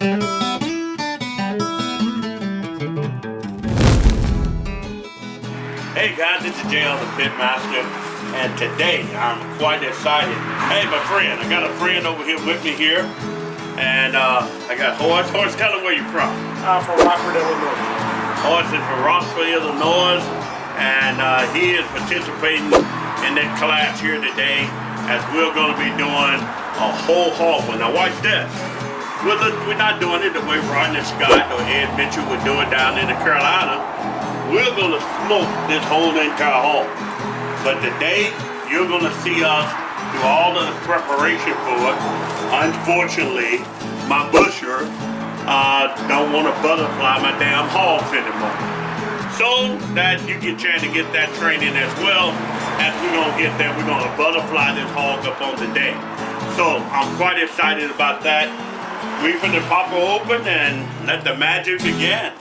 Hey guys, this is Jay on the Pitmaster, and today I'm quite excited. Hey, my friend, I got a friend over here with me here, and I got Horace. Horace, tell him where you're from. I'm from Rockford, Illinois. Horace is from Rockford, Illinois, and he is participating in that class here today, as we're going to be doing a whole hog one. Now watch this. We're not doing it the way Rodney Scott or Ed Mitchell would do it down in the Carolina. We're going to smoke this whole entire hog. But today, you're going to see us do all of the preparation for it. Unfortunately, my busher don't want to butterfly my damn hogs anymore. So that you get a chance to get that training as well. As we're going to get there, we're going to butterfly this hog up on the day. So I'm quite excited about that. We're going to pop her open and let the magic begin.